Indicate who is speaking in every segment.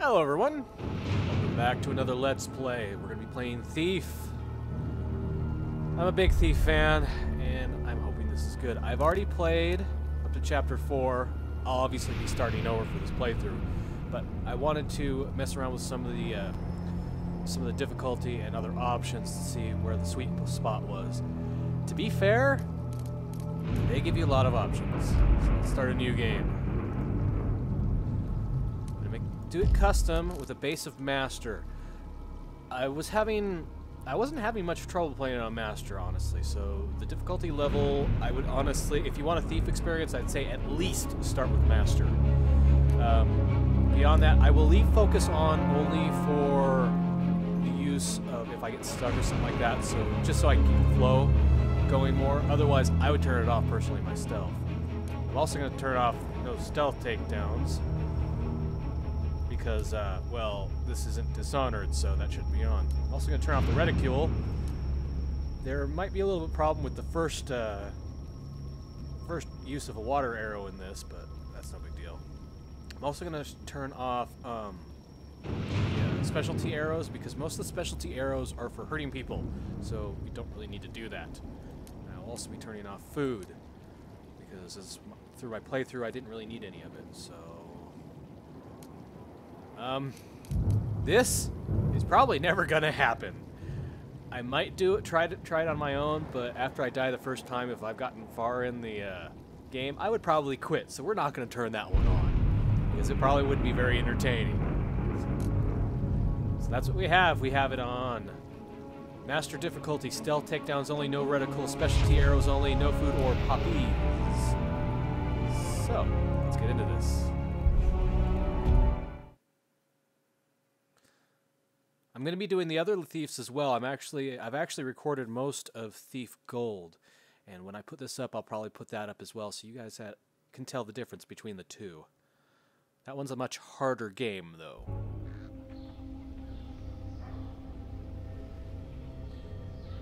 Speaker 1: Hello everyone, welcome back to another Let's Play. We're going to be playing Thief. I'm a big Thief fan, and I'm hoping this is good. I've already played up to Chapter 4. I'll obviously be starting over for this playthrough, but I wanted to mess around with some of the difficulty and other options to see where the sweet spot was. To be fair, they give you a lot of options. So let's start a new game. Do it custom with a base of master. I wasn't having much trouble playing it on master, honestly. So the difficulty level, I would honestly, if you want a thief experience, I'd say at least start with master. Beyond that, I will leave focus on only for the use of if I get stuck or something like that. So just so I can keep the flow going more. Otherwise, I would turn it off personally myself. I'm also going to turn off no stealth takedowns. Because, well, this isn't Dishonored, so that shouldn't be on. I'm also going to turn off the reticule. There might be a little bit of problem with the first use of a water arrow in this, but that's no big deal. I'm also going to turn off the specialty arrows, because most of the specialty arrows are for hurting people, so you don't really need to do that. And I'll also be turning off food, because through my playthrough I didn't really need any of it, so... this is probably never gonna happen. I might try it on my own, but after I die the first time, if I've gotten far in the game, I would probably quit. So we're not gonna turn that one on, because it probably wouldn't be very entertaining. So that's what we have. We have it on master difficulty, stealth takedowns only, no reticle, specialty arrows only, no food or poppies. So let's get into this. I'm going to be doing the other Thieves as well. I've actually recorded most of Thief Gold, and when I put this up, I'll probably put that up as well, so you guys can tell the difference between the two. That one's a much harder game, though.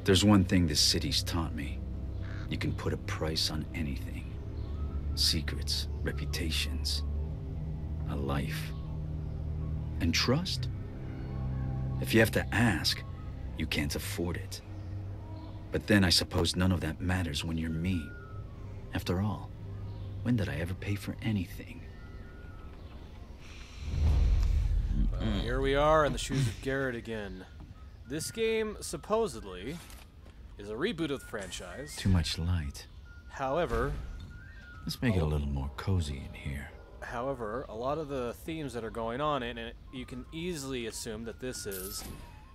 Speaker 2: There's one thing this city's taught me. You can put a price on anything. Secrets, reputations, a life. And trust? If you have to ask, you can't afford it. But then I suppose none of that matters when you're me. After all, when did I ever pay for anything?
Speaker 1: Here we are in the shoes of Garrett again. This game, supposedly, is a reboot of the franchise.
Speaker 2: Too much light.
Speaker 1: However...
Speaker 2: Let's make it a little more cozy in here.
Speaker 1: However, a lot of the themes that are going on in it, you can easily assume that this is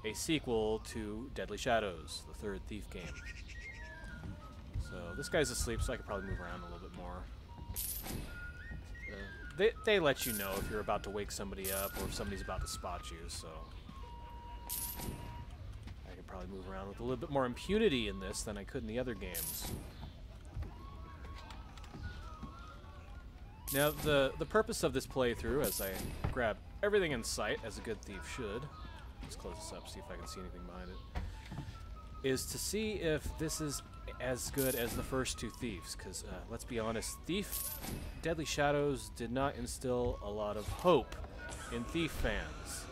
Speaker 1: a sequel to Deadly Shadows, the third Thief game. So this guy's asleep, so I could probably move around a little bit more. They let you know if you're about to wake somebody up or if somebody's about to spot you, so I could probably move around with a little bit more impunity in this than I could in the other games. Now, the purpose of this playthrough, as I grab everything in sight, as a good thief should, let's close this up, see if I can see anything behind it, is to see if this is as good as the first two Thieves, because, let's be honest, Deadly Shadows did not instill a lot of hope in Thief fans.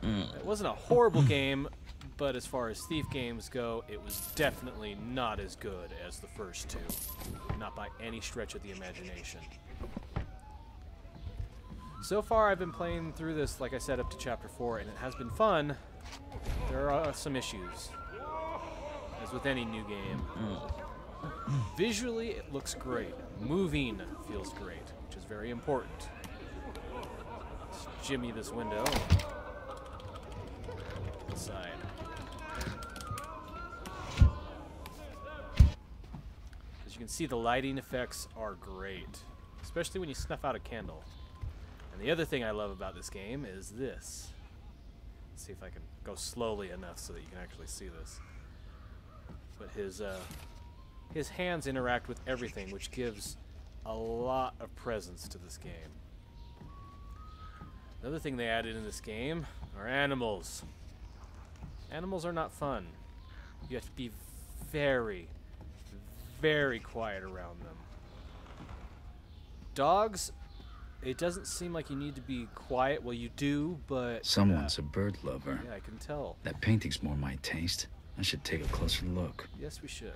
Speaker 1: It wasn't a horrible game, but as far as Thief games go, it was definitely not as good as the first two. Not by any stretch of the imagination. So far, I've been playing through this, like I said, up to Chapter 4, and it has been fun. There are some issues, as with any new game. Visually, it looks great. Moving feels great, which is very important. Let's jimmy this window. Inside. As you can see, the lighting effects are great, especially when you snuff out a candle. And the other thing I love about this game is this. Let's see if I can go slowly enough so that you can actually see this. But his hands interact with everything, which gives a lot of presence to this game. Another thing they added in this game are animals. Animals are not fun. You have to be very, very quiet around them. Dogs it doesn't seem like you need to be quiet. Well, you do, but...
Speaker 2: Someone's a bird lover.
Speaker 1: Yeah, I can tell.
Speaker 2: That painting's more my taste. I should take a closer look.
Speaker 1: Yes, we should.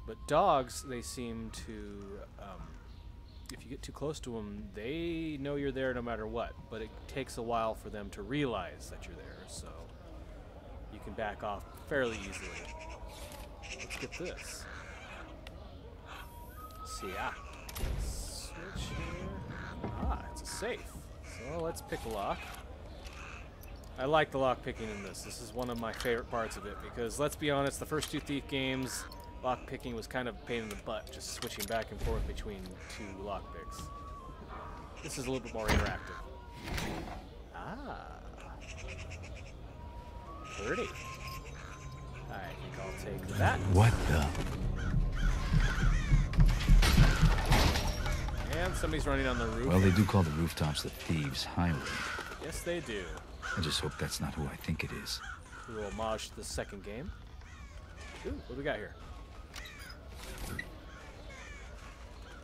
Speaker 1: But dogs, they seem to... if you get too close to them, they know you're there no matter what. But it takes a while for them to realize that you're there, so... you can back off fairly easily. Let's get this. Let's see, switch here. It's a safe. So let's pick a lock. I like the lock picking in this. This is one of my favorite parts of it because let's be honest, the first two Thief games, lock picking was kind of a pain in the butt, just switching back and forth between two lock picks. This is a little bit more interactive. 30. I think I'll take that.
Speaker 2: What the?
Speaker 1: And somebody's running on the roof.
Speaker 2: Well, they do call the rooftops the Thieves' Highway.
Speaker 1: Yes, they do.
Speaker 2: I just hope that's not who I think it is.
Speaker 1: A little homage to the second game. Ooh, what do we got here?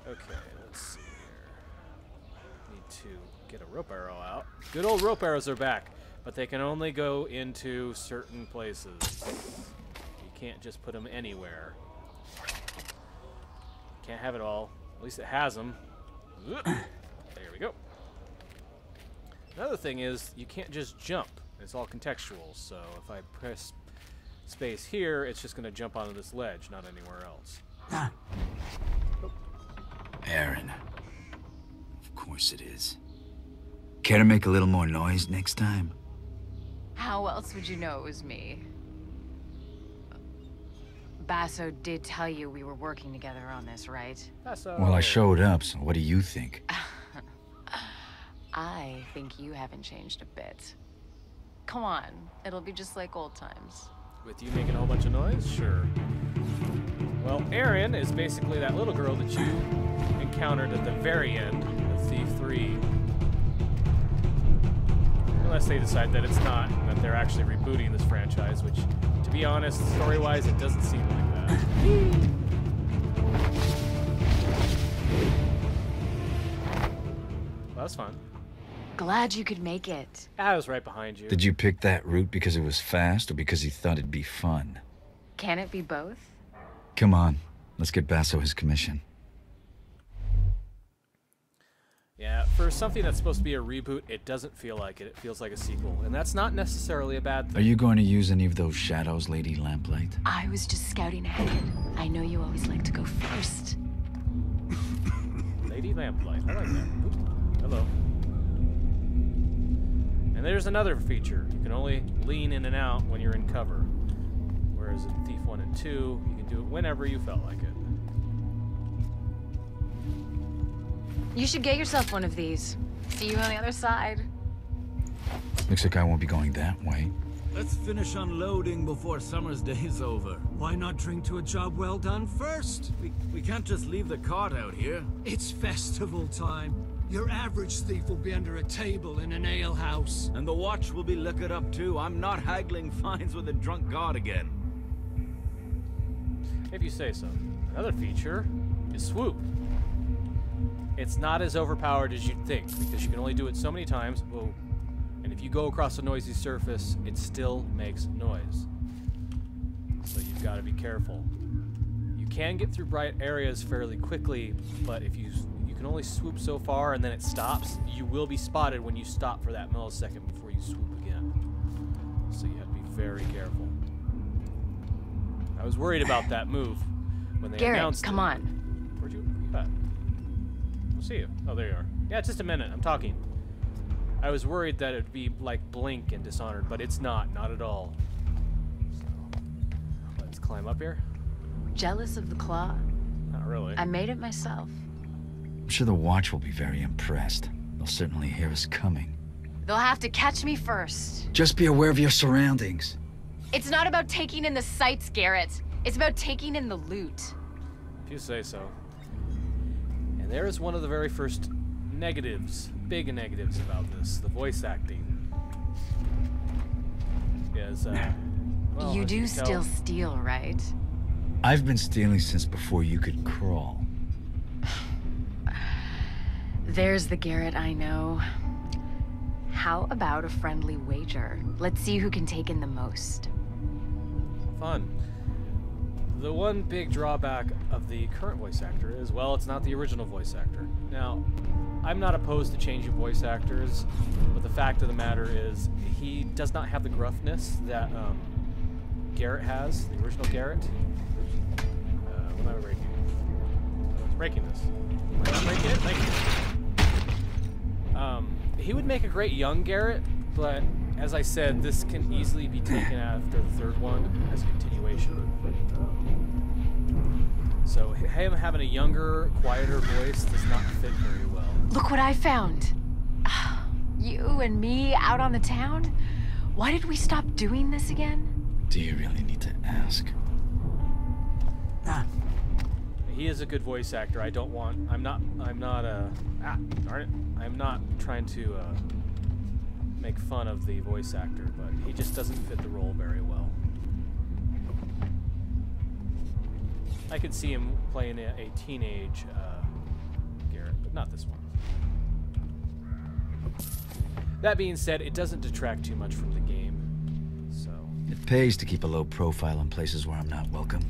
Speaker 1: Okay, let's see here. Need to get a rope arrow out. Good old rope arrows are back, but they can only go into certain places. You can't just put them anywhere. Can't have it all. At least it has them. There we go. Another thing is, you can't just jump. It's all contextual, so if I press space here, it's just going to jump onto this ledge, not anywhere else. Oh.
Speaker 2: Aaron. Of course it is. Care to make a little more noise next time?
Speaker 3: How else would you know it was me? Basso did tell you we were working together on this, right?
Speaker 1: Basso.
Speaker 2: Well, I showed up, so what do you think?
Speaker 3: I think you haven't changed a bit. Come on, it'll be just like old times.
Speaker 1: With you making a whole bunch of noise? Sure. Well, Erin is basically that little girl that you encountered at the very end of Thief 3. Unless they decide that it's not, and that they're actually rebooting this franchise, which, to be honest, story-wise, it doesn't seem like that. Well, that was fun.
Speaker 3: Glad you could make it.
Speaker 1: I was right behind you.
Speaker 2: Did you pick that route because it was fast or because you thought it'd be fun?
Speaker 3: Can it be both?
Speaker 2: Come on, let's get Basso his commission.
Speaker 1: Yeah, for something that's supposed to be a reboot, it doesn't feel like it. It feels like a sequel, and that's not necessarily a bad thing.
Speaker 2: Are you going to use any of those shadows, Lady Lamplight?
Speaker 3: I was just scouting ahead. I know you always like to go first.
Speaker 1: Lady Lamplight, I like that. Oops. Hello. And there's another feature. You can only lean in and out when you're in cover. Whereas in Thief 1 and 2, you can do it whenever you felt like it.
Speaker 3: You should get yourself one of these. See you on the other side.
Speaker 2: Looks like I won't be going that way.
Speaker 4: Let's finish unloading before summer's day is over.
Speaker 5: Why not drink to a job well done first?
Speaker 4: We can't just leave the cart out here.
Speaker 5: It's festival time. Your average thief will be under a table in an alehouse.
Speaker 4: And the watch will be liquored up too. I'm not haggling fines with a drunk guard again.
Speaker 1: If you say so. Another feature is swoop. It's not as overpowered as you'd think, because you can only do it so many times. Whoa. And if you go across a noisy surface, it still makes noise. So you've got to be careful. You can get through bright areas fairly quickly, but if you can only swoop so far and then it stops, you will be spotted when you stop for that millisecond before you swoop again. So you have to be very careful. I was worried about that move when they announced it.
Speaker 3: Garrett, come on.
Speaker 1: Where'd you at? I'll see you. Oh, there you are. Yeah, just a minute. I'm talking. I was worried that it'd be like Blink and Dishonored, but it's not at all. So, let's climb up here.
Speaker 3: Jealous of the claw?
Speaker 1: Not really.
Speaker 3: I made it myself.
Speaker 2: I'm sure the watch will be very impressed. They'll certainly hear us coming.
Speaker 3: They'll have to catch me first.
Speaker 2: Just be aware of your surroundings.
Speaker 3: It's not about taking in the sights, Garrett. It's about taking in the loot.
Speaker 1: If you say so. And there is one of the very first negatives, big negatives about this, the voice acting. Is, well,
Speaker 3: You
Speaker 1: as
Speaker 3: do
Speaker 1: can
Speaker 3: still
Speaker 1: tell,
Speaker 3: steal, right?
Speaker 2: I've been stealing since before you could crawl.
Speaker 3: There's the Garrett I know. How about a friendly wager? Let's see who can take in the most.
Speaker 1: Fun. The one big drawback of the current voice actor is, well, it's not the original voice actor. Now, I'm not opposed to changing voice actors, but the fact of the matter is he does not have the gruffness that Garrett has, the original Garrett. What am I breaking? I was breaking this. Am I not breaking it? Thank you. He would make a great young Garrett, but as I said, this can easily be taken after the third one as a continuation. So him having a younger, quieter voice does not fit very well.
Speaker 3: Look what I found. You and me out on the town? Why did we stop doing this again?
Speaker 2: Do you really need to ask?
Speaker 1: He is a good voice actor. I'm not trying to make fun of the voice actor, but he just doesn't fit the role very well. I could see him playing a teenage Garrett, but not this one. That being said, it doesn't detract too much from the game, so...
Speaker 2: It pays to keep a low profile in places where I'm not welcome.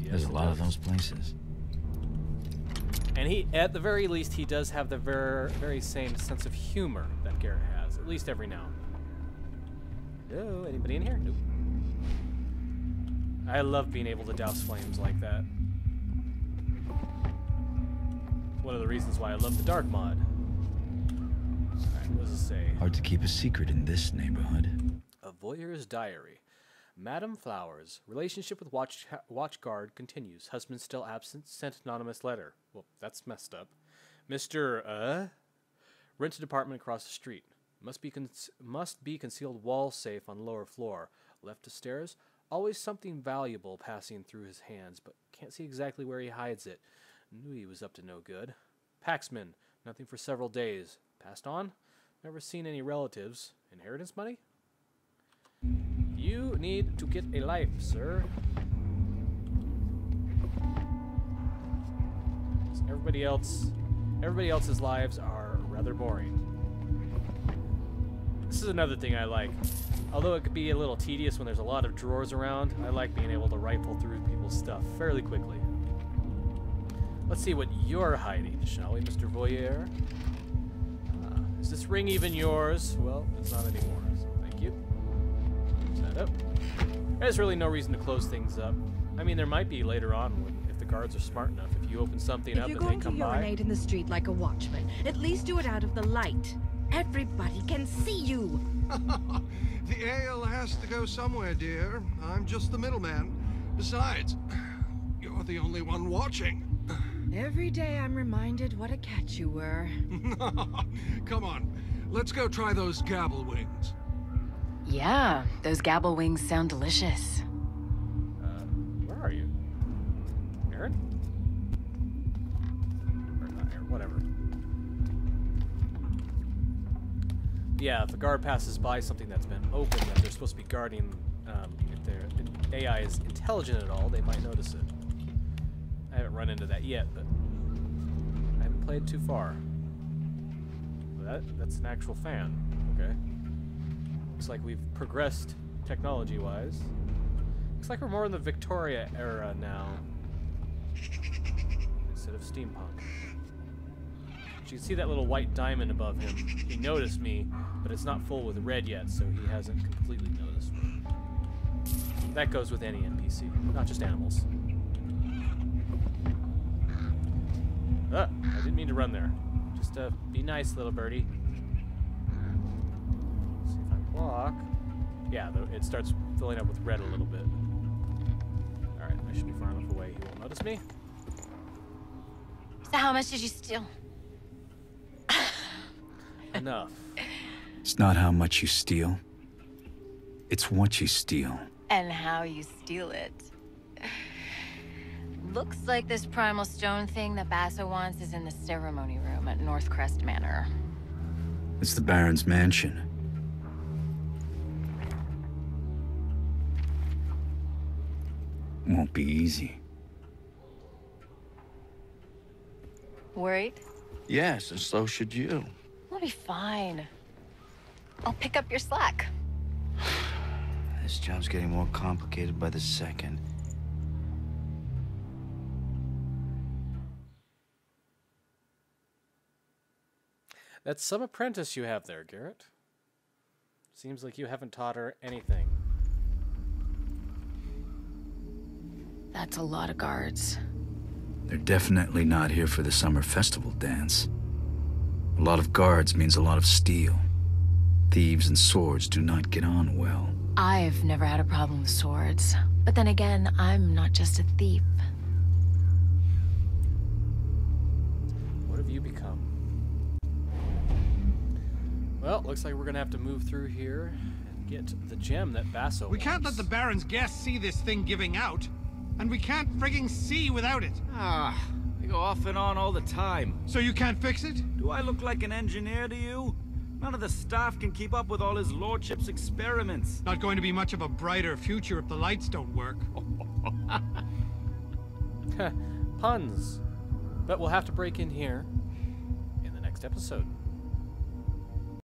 Speaker 1: Yes,
Speaker 2: There's a lot of those places.
Speaker 1: And he, at the very least, he does have the very same sense of humor that Garrett has, at least every now and then. Hello, anybody in here? Nope. I love being able to douse flames like that. One of the reasons why I love the dark mod. Alright, what does it say?
Speaker 2: Hard to keep a secret in this neighborhood.
Speaker 1: A Voyeur's Diary. Madam Flowers. Relationship with watchguard continues. Husband still absent. Sent anonymous letter. Well, that's messed up. Mr. Rented apartment across the street. Must be concealed wall safe on lower floor. Left of stairs. Always something valuable passing through his hands, but can't see exactly where he hides it. Knew he was up to no good. Paxman. Nothing for several days. Passed on. Never seen any relatives. Inheritance money? You need to get a life, sir. Everybody else's lives are rather boring. This is another thing I like. Although it could be a little tedious when there's a lot of drawers around, I like being able to rifle through people's stuff fairly quickly. Let's see what you're hiding, shall we, Mr. Voyeur? Is this ring even yours? Well, it's not anymore, so thank you. Close that up. There's really no reason to close things up. I mean, there might be later on if the guards are smart enough. If you open something up and they come by...
Speaker 6: If you're going to urinate in the street like a watchman, at least do it out of the light. Everybody can see you.
Speaker 5: The ale has to go somewhere, dear. I'm just the middleman. Besides, you're the only one watching.
Speaker 6: Every day I'm reminded what a catch you were.
Speaker 5: Come on, let's go try those gabble wings.
Speaker 3: Yeah, those gabble wings sound delicious.
Speaker 1: Where are you? Aaron? Or not Aaron, whatever. Yeah, if the guard passes by something that's been open that they're supposed to be guarding, if their AI is intelligent at all, they might notice it. I haven't run into that yet, but I haven't played too far. Well, that's an actual fan. Okay. Looks like we've progressed technology-wise. Looks like we're more in the Victoria era now instead of steampunk. You can see that little white diamond above him. He noticed me, but it's not full with red yet, so he hasn't completely noticed me. That goes with any NPC, not just animals. I didn't mean to run there. Just be nice, little birdie. See if I walk. Yeah, it starts filling up with red a little bit. Alright, I should be far enough away. He won't notice me.
Speaker 3: So how much did you steal?
Speaker 1: Enough.
Speaker 2: It's not how much you steal. It's what you steal.
Speaker 3: And how you steal it. Looks like this primal stone thing that Basso wants is in the ceremony room at Northcrest Manor.
Speaker 2: It's the Baron's mansion. Won't be easy.
Speaker 3: Worried?
Speaker 7: Yes, and so should you.
Speaker 3: We'll be fine. I'll pick up your slack.
Speaker 7: This job's getting more complicated by the second.
Speaker 1: That's some apprentice you have there, Garrett. Seems like you haven't taught her anything.
Speaker 3: That's a lot of guards.
Speaker 2: They're definitely not here for the summer festival dance. A lot of guards means a lot of steel. Thieves and swords do not get on well.
Speaker 3: I've never had a problem with swords. But then again, I'm not just a thief.
Speaker 1: What have you become? Well, looks like we're gonna have to move through here and get the gem that Basso
Speaker 5: We can't let
Speaker 1: wants.
Speaker 5: the Baron's guests see this thing giving out. And we can't frigging see without it.
Speaker 4: Ah, they go off and on all the time.
Speaker 5: So you can't fix it?
Speaker 4: Do I look like an engineer to you? None of the staff can keep up with all his lordship's experiments.
Speaker 5: Not going to be much of a brighter future if the lights don't work.
Speaker 1: Puns. But we'll have to break in here in the next episode.